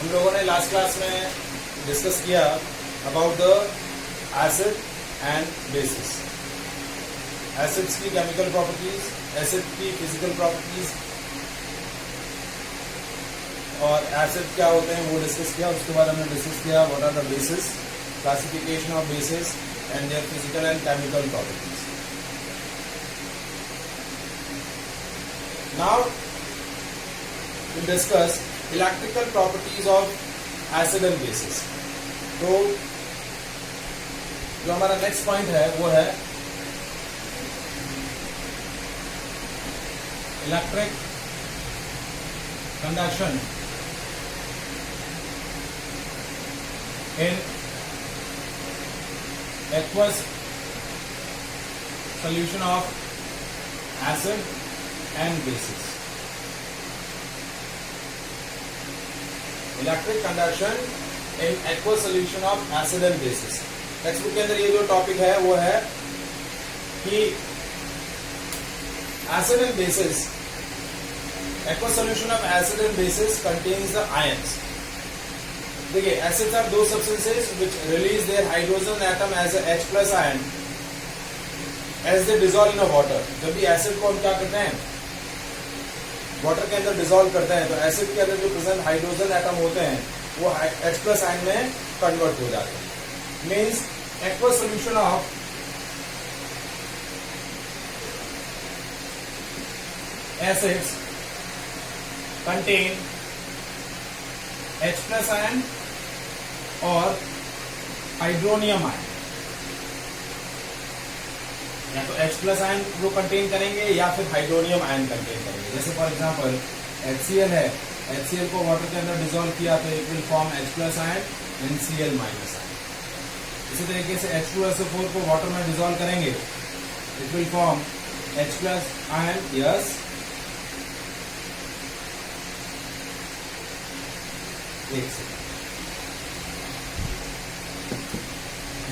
हम लोगों ने लास्ट क्लास में डिस्कस किया about the acid and basis, acids की केमिकल प्रॉपर्टीज, एसिड की फिजिकल प्रॉपर्टीज और एसिड क्या होते हैं वो डिस्कस किया। उसके बाद हमने डिस्कस किया what are the bases, classification of bases and their physical and chemical properties. Now we'll discuss electrical properties of acid and bases। तो जो हमारा नेक्स्ट पॉइंट है वो है electric conduction in aqueous solution of acid and bases। Electric conduction in aqueous solution of acid and bases. Textbook के अंदर ये जो टॉपिक है वो है कि acid and bases, aqueous solution of acid and bases contains the ions. देखिए, acids are those substances which release their hydrogen atom as a H+ ion as they dissolve in a water. जब भी acid को हम क्या करते हैं, water के अंदर डिसॉल्व करते हैं, तो एसिड के अंदर जो प्रेजेंट हाइड्रोजन एटम होते हैं वो H+ आयन में कन्वर्ट हो जाते हैं। Means aqueous solution of acids contain H+ ion और हाइड्रोनियम आयन, या तो H+ आयन वो कंटेन करेंगे या फिर हाइड्रोनियम आयन कंटेन करेंगे। जैसे फॉर एग्जांपल HCl है, HCl को वाटर के अंदर डिसॉल्व किया तो it will form H+ ion and Cl- ion. इसी तरीके से H2SO4 को वाटर में डिसॉल्व करेंगे, it will form H+ ion yes एक सेकेंड।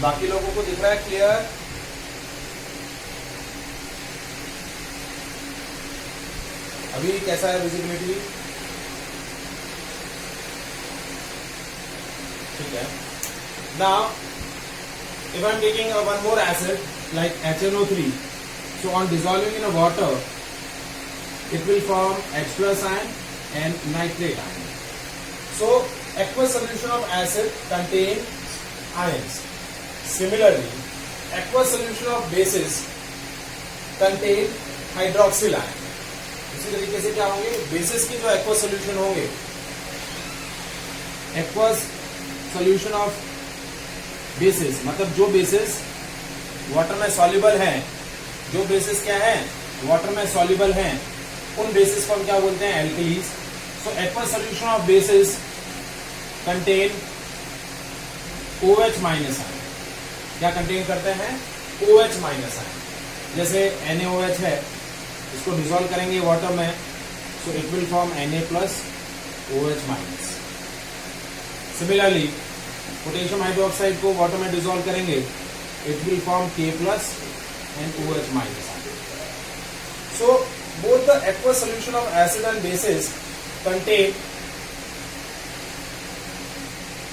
बाकी लोगों को दिख रहा है क्लियर? अभी कैसा है विजिबिलिटी? ठीक है। Now if I am taking one more acid like HNO3, so on dissolving in a water it will form H+ ion and nitrate ion। so aqueous solution of acid contain ions। similarly aqueous solution of bases contain hydroxyl ion। इसी तरीके से क्या होंगे, basis की जो aqueous solution होंगे, aqueous solution of basis मतलब जो बेसिस वाटर में सॉल्युबल हैं, जो बेसिस क्या है वाटर में सॉल्युबल हैं, उन बेसिस को हम क्या बोलते हैं, alkalis. So aqueous solution of basis contain OH- ion. क्या कंटेन करते हैं, OH- आयन। जैसे NaOH है, इसको डिसॉल्व करेंगे वाटर में, so it will form Na+ OH-। Similarly potassium hydroxide को वाटर में डिसॉल्व करेंगे, it will form K+ and OH-। So both the aqueous solution of acid and bases contain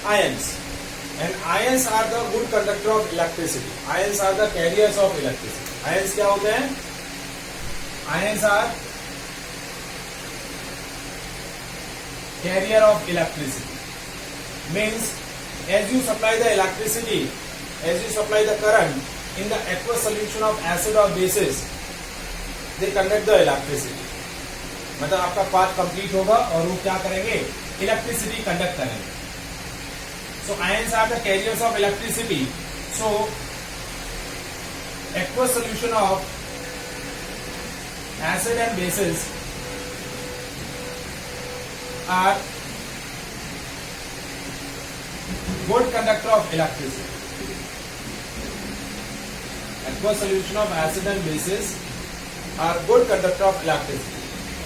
ions and ions are the good conductor of electricity. Ions are the carriers of electricity. Ions क्या होते हैं, ions are carrier of electricity। means as you supply the electricity, as you supply the current in the aqueous solution of acid or bases, they conduct the electricity। मतलब आपका path complete होगा और वो क्या करेंगे, इलेक्ट्रिसिटी कंडक्ट करेंगे। so ions are the carriers of electricity। so aqueous solution of acid and bases are good conductor of electricity। Aqueous solution of acid and bases are good conductor of electricity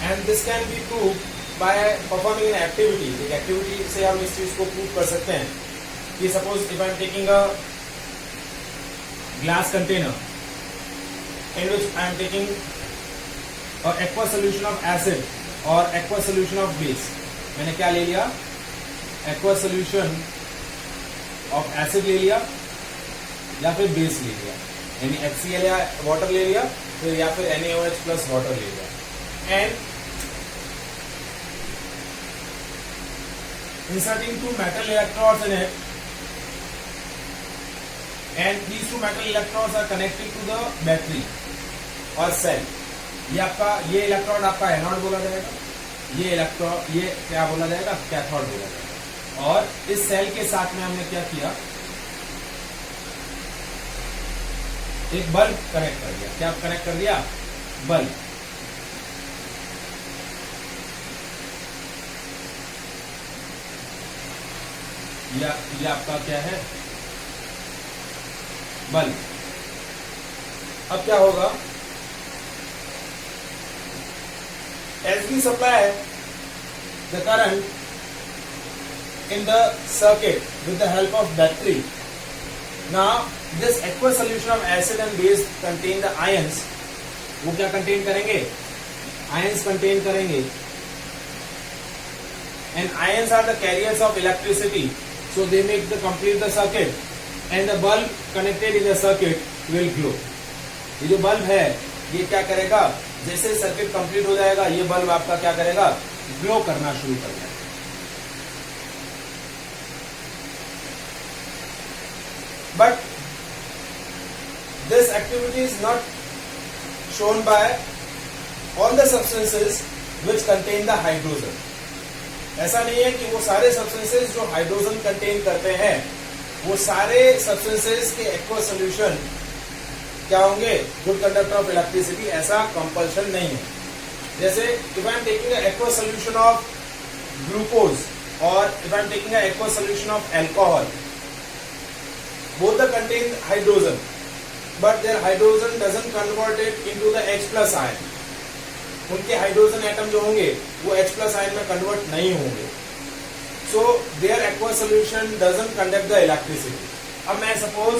and this can be proved by performing an activity। एक activity से हम इस चीज को prove कर सकते हैं कि suppose if I am taking a glass container in which I am taking और aqueous solution of acid और aqueous solution of base। मैंने क्या ले लिया, एक्वा सोल्यूशन ऑफ एसिड ले लिया या फिर बेस ले लिया, यानी HCl या वाटर ले लिया, फिर या फिर NaOH प्लस वाटर ले लिया, and inserting two metal electrodes in it, and these two metal electrodes are connected to the battery or cell. ये इलेक्ट्रोड आपका एनोड बोला जाएगा, ये इलेक्ट्रोड ये क्या बोला जाएगा, कैथोड बोला जाएगा। और इस सेल के साथ में हमने क्या किया, एक बल्ब कनेक्ट कर दिया। क्या कनेक्ट कर दिया? बल्ब। ये आपका क्या है? बल्ब। अब क्या होगा? As we supply the current in the circuit with the help of battery, now this aqueous solution of acid and base contain the ions. वो क्या contain करेंगे? Ions contain करेंगे, and ions are the carriers of electricity, so they make the complete the circuit, and the bulb connected in the circuit will glow. ये जो bulb है ये क्या करेगा? जैसे सर्किट कंप्लीट हो जाएगा ये बल्ब आपका क्या करेगा? ग्लो करना शुरू कर देगा। But this activity is not shown by all the substances which contain the hydrogen. ऐसा नहीं है कि वो सारे सब्सटेंसेस जो हाइड्रोजन कंटेन करते हैं वो सारे सब्सटेंसेस के एक्वस सोल्यूशन क्या होंगे? Good conductor of electricity. ऐसा कंपल्शन नहीं है। जैसे if I am taking aqueous solution of glucose और if I am taking aqueous solution of alcohol, both the contain hydrogen, but their hydrogen doesn't convert it into the H plus ion. उनके hydrogen atom जो होंगे वो H plus ion में convert नहीं होंगे, so their aqueous solution doesn't conduct the electricity. अब मैं suppose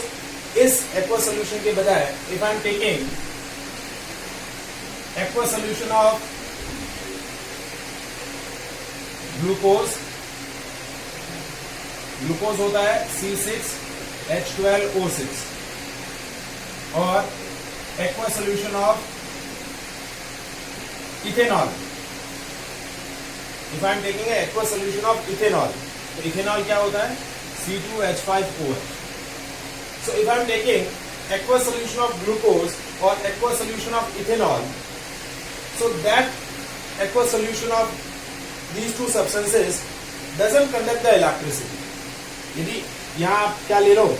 इस aqueous solution के बजाय if I am taking aqueous solution of glucose, glucose होता है C6H12O6, और aqueous solution of ethanol, if I am taking a aqueous solution of ethanol, तो ethanol क्या होता है? C2H5OH. So if I am taking aqueous solution of glucose or aqueous solution of ethanol, so that aqueous solution of these two substances doesn't conduct the electricity. यदि यहाँ आप क्या ले लो?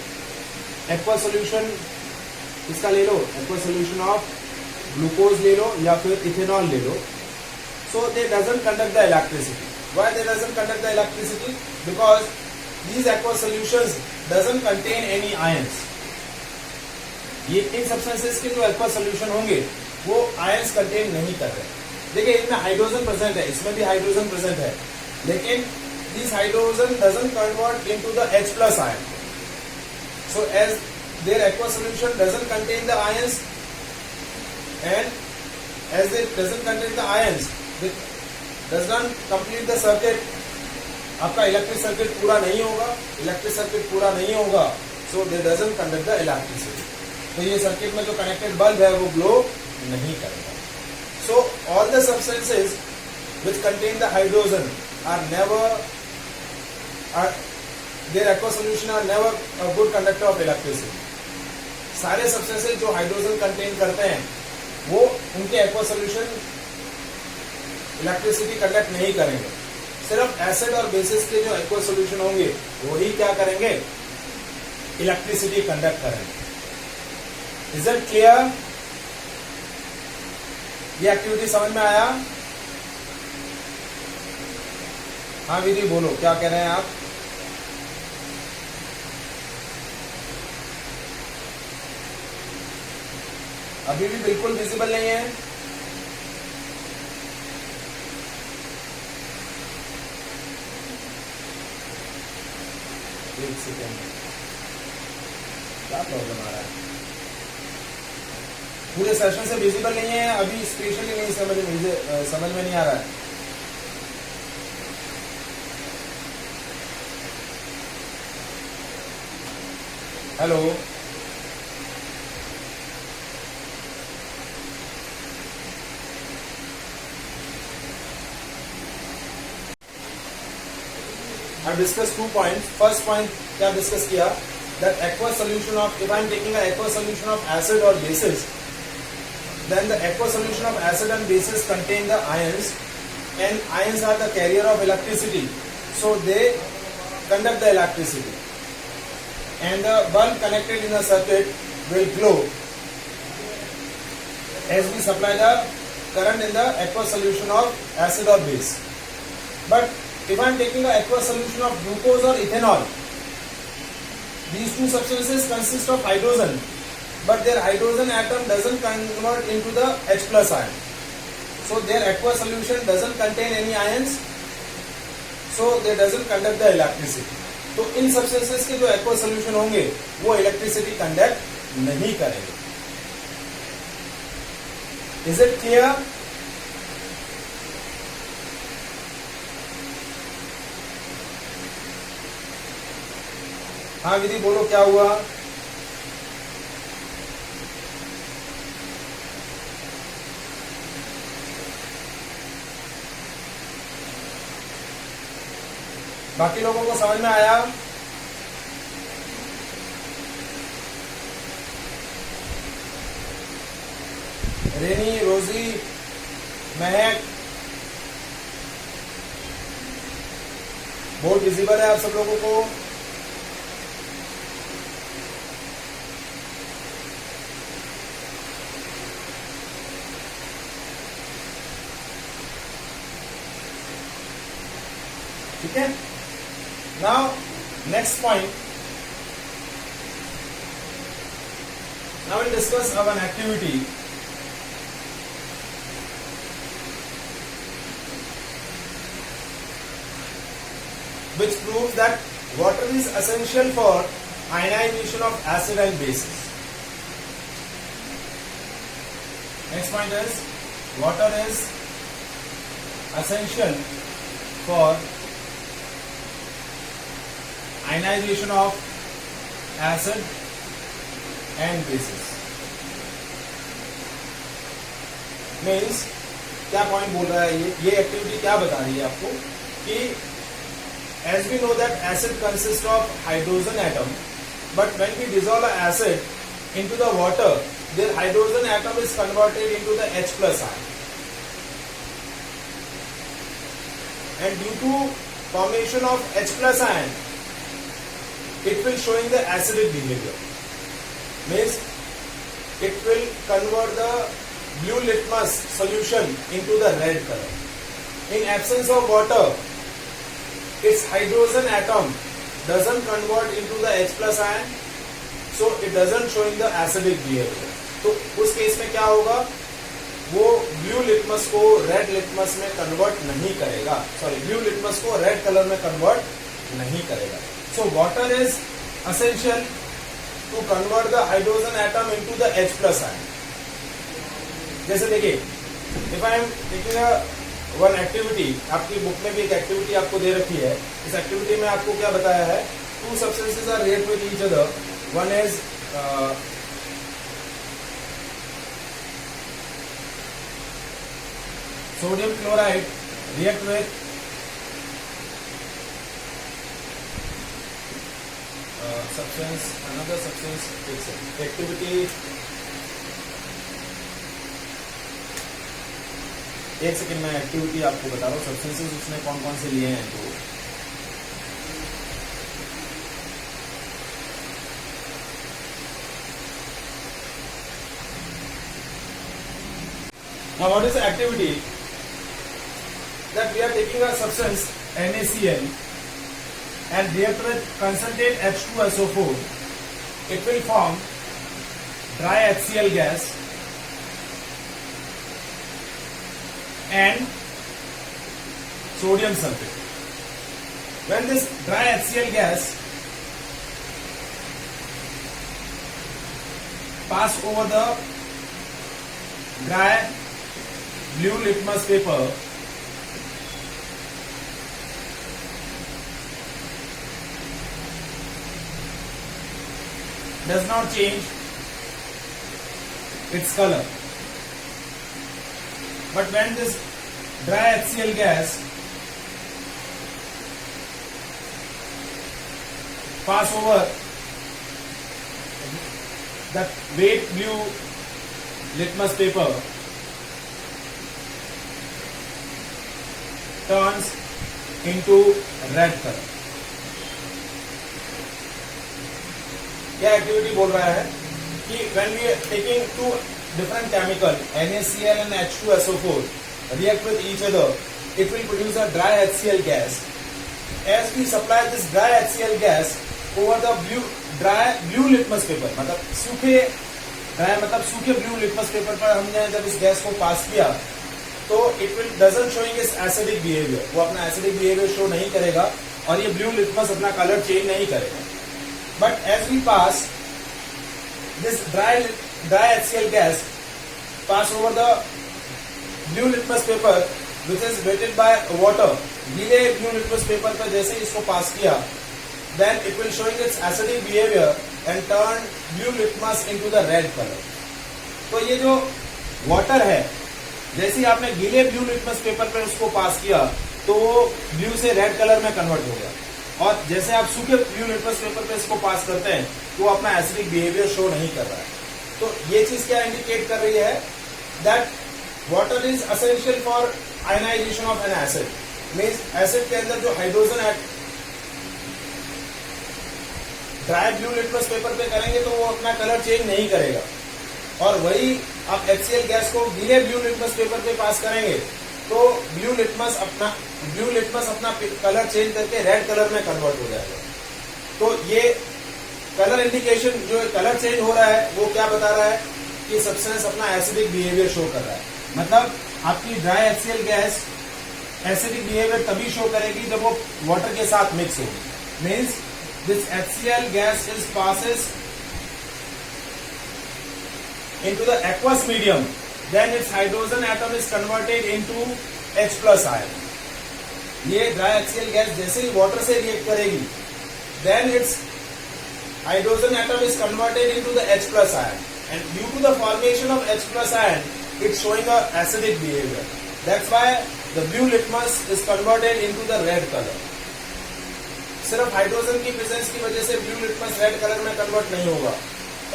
aqueous solution इसका ले लो, aqueous solution of glucose ले लो या फिर ethanol ले लो, so they doesn't conduct the electricity. Why they doesn't conduct the electricity? Because these aqueous solutions doesn't contain any ions. ये इन सब्सटेंसेस के जो aqueous solution होंगे वो ions contain नहीं कर रहे। देखिए इनमें हाइड्रोजन प्रेजेंट है, इसमें भी हाइड्रोजन प्रेजेंट है, लेकिन this hydrogen doesn't convert into the H plus ion. So as their aqueous solution doesn't contain the ions, and as it doesn't contain the ions, it does not complete the circuit. आपका electric circuit पूरा नहीं होगा, electric circuit पूरा नहीं होगा, so they doesn't conduct the electricity. तो ये circuit में जो कनेक्टेड बल्ब है वो ग्लो नहीं करेगा। So all the substances which contain the hydrogen are never their aqueous solution are never a good conductor of electricity. सारे सब्सटेंसेस जो हाइड्रोजन कंटेन करते हैं वो उनके एक्वस सॉल्यूशन इलेक्ट्रिसिटी कंडक्ट नहीं करेंगे। सिर्फ एसिड और बेसिस के जो एक्वस सॉल्यूशन होंगे वही क्या करेंगे? इलेक्ट्रिसिटी कंडक्ट करेंगे। Is it clear? ये एक्टिविटी समझ में आया? हाँ विधि बोलो, क्या कह रहे हैं आप? अभी भी बिल्कुल विजिबल नहीं है? एक सेकेंड, क्या प्रॉब्लम आ रहा है? पूरे सेशन से विजिबल नहीं है, अभी स्पेशली नहीं समझ में नहीं आ रहा है। Hello, I discussed 2 points. First point क्या डिस्कस किया, that aqueous solution of, if I am taking an aqueous solution of acid or bases, then the aqueous solution of acid and bases contain the ions, and ions are the carrier of electricity, so they conduct the electricity, and the bulb connected in the circuit will glow as we supply the current in the aqueous solution of acid or base. But if I am taking an aqueous solution of glucose or ethanol, these two substances consist of hydrogen, but their hydrogen atom doesn't convert into the H plus ion. So their aqueous solution doesn't contain any ions, so they doesn't conduct the electricity. तो इन substances के जो aqueous solution होंगे वो electricity conduct नहीं करेंगे. Is it clear? हाँ विधि बोलो क्या हुआ? बाकी लोगों को समझ में आया? रेनी, रोजी, महक, बोर्ड विजिबल है आप सब लोगों को? ठीक है. Now next point. Now we'll discuss of an activity which proves that water is essential for ionization of acid and bases. Next point is water is essential for ionization of acid and bases. Means क्या point बोल रहा है ये activity क्या बता रही है आपको कि as we know that acid consists of hydrogen atom, but when we dissolve an acid into the water, their hydrogen atom is converted into the H plus ion, and due to formation of H plus ion, it will showing the acidic behavior. Means it will convert the blue litmus solution into the red color. In absence of water, its hydrogen atom doesn't convert into the H plus ion, so it doesn't showing the acidic behavior. तो उस case में क्या होगा, वो blue litmus को red litmus में convert नहीं करेगा, ब्लू लिटमस को रेड कलर में कन्वर्ट नहीं करेगा. So water is essential to convert the hydrogen atom into the H plus ion. जैसे देखिए, if I am taking a one activity, आपकी बुक में भी एक एक्टिविटी आपको दे रखी है. इस एक्टिविटी में आपको क्या बताया है, two substances are react with each other. One is sodium chloride react with substance, another substance. Activity, एक सेकेंड में एक्टिविटी आपको बता रहा हूँ. सब्सटेंसेस उसने कौन कौन से लिए हैं. तो now what is the activity that we are taking a substance NaCl and react with concentrate H2SO4, it will form dry HCl gas and sodium sulfate. When this dry HCl gas pass over the dry blue litmus paper, does not change its color. But when this dry HCl gas pass over the wet blue litmus paper, turns into red color. क्या activity बोल रहा है कि when we are taking two different chemical NaCl and H2SO4 react with each other, it will produce a dry HCl gas. As we supply this dry HCl gas over the blue litmus paper, मतलब सूखे dry मतलब सूखे blue litmus paper पर हमने जब इस gas को pass किया तो it will doesn't showing its acidic behaviour, वो अपना एसिडिक बिहेवियर शो नहीं करेगा और ये ब्लू लिटमस अपना कलर चेंज नहीं करेगा. But as we pass this dry HCl gas pass over the blue litmus paper which is wetted by water, गीले ब्लू लिटमस पेपर पर जैसे इसको पास किया, then it will showing its acidic behaviour and turn blue litmus into the red colour. तो ये जो water है, जैसे ही आपने गीले ब्लू लिटमस पेपर पे उसको पास किया तो वो ब्लू से रेड कलर में कन्वर्ट हो गया, और जैसे आप सूखे ब्लू लिटमस पेपर पे इसको पास करते हैं तो वो अपना एसिडिक बिहेवियर शो नहीं कर रहा है. तो ये चीज क्या इंडिकेट कर रही है that water is essential for ionization of an acid. Means acid के अंदर जो hydrogen dry blue litmus paper पे करेंगे तो वो अपना कलर चेंज नहीं करेगा, और वही आप HCl गैस को गीले ब्लू लिटमस पेपर पे पास करेंगे तो ब्लू लिटमस अपना कलर चेंज करके रेड कलर में कन्वर्ट हो जाएगा. तो ये कलर इंडिकेशन, जो कलर चेंज हो रहा है वो क्या बता रहा है कि सब्सटेंस अपना एसिडिक बिहेवियर शो कर रहा है. मतलब आपकी dry HCl gas acidic behaviour तभी शो करेगी जब वो वाटर के साथ मिक्स होगी. Means this HCl gas is passes into the aqueous medium, then its hydrogen atom is converted into H plus ion. ये dry HCl गैस जैसे ही water से रिएक्ट करेगी, then its hydrogen atom is converted into the H plus ion, and due to the formation of H plus ion, it's showing a acidic behavior. That's why the blue litmus is converted into the red color. सिर्फ hydrogen की presence की वजह से blue litmus red colour में convert नहीं होगा.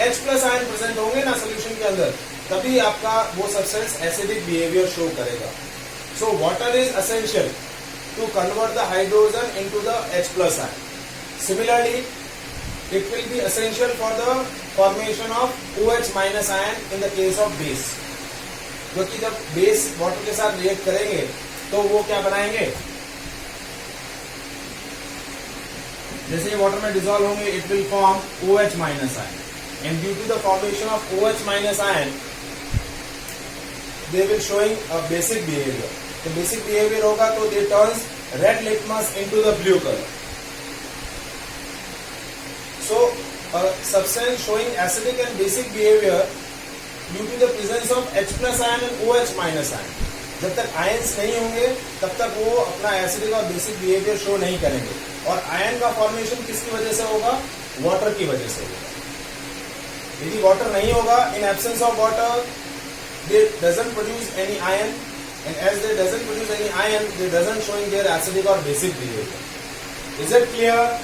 H plus ion present होंगे ना सोल्यूशन के अंदर, तभी आपका वो सब्सटेंस एसिडिक बिहेवियर शो करेगा. So water is essential to convert the hydrogen into the H plus ion. Similarly it will be essential for the formation of OH minus ion in the case of base, क्योंकि जब base water के साथ react करेंगे तो वो क्या बनाएंगे, जैसे ये वाटर में डिसॉल्व होंगे it will form OH minus ion. And due to the formation of OH minus ion, they will showing a basic behavior. तो basic behavior होगा तो they turns red litmus into the blue color. So a substance showing acidic and basic behavior due to the presence of H plus ion and OH minus ion. जब तक ions नहीं होंगे तब तक वो अपना एसिडिक और बेसिक बिहेवियर शो नहीं करेंगे. और आयन का फॉर्मेशन किसकी वजह से होगा, वाटर की वजह से होगा. यदि वाटर नहीं होगा, in absence of water they doesn't produce any ion, and as they doesn't produce any ion they doesn't showing their acidic और basic behaviour. Is it clear?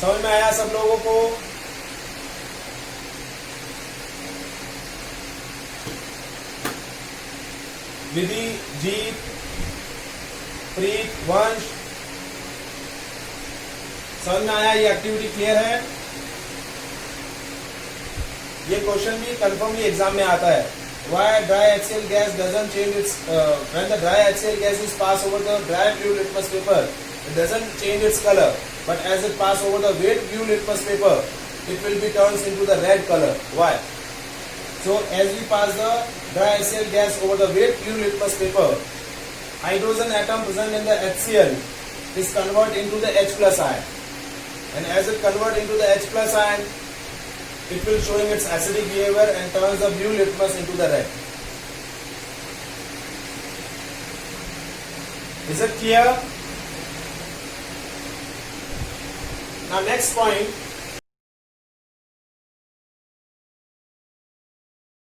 समझ में आया सब लोगों को? विधि, जीत, प्रीत, वंश, समझ में आया? ये एक्टिविटी क्लियर है? ये क्वेश्चन भी कंफर्मली एग्जाम में आता है. Why dry HCl gas doesn't change its when the dry HCl gas is passed over the dry blue litmus paper, it doesn't change its color, but as it pass over the wet blue litmus paper, it will be turned into the red color. Why? So as we pass the dry HCl gas over the wet blue litmus paper, hydrogen atom present in the HCl is converted into the H plus ion. And as it converts into the H plus ion, it will showing its acidic behavior and turns the blue litmus into the red. Is it clear? Now next point,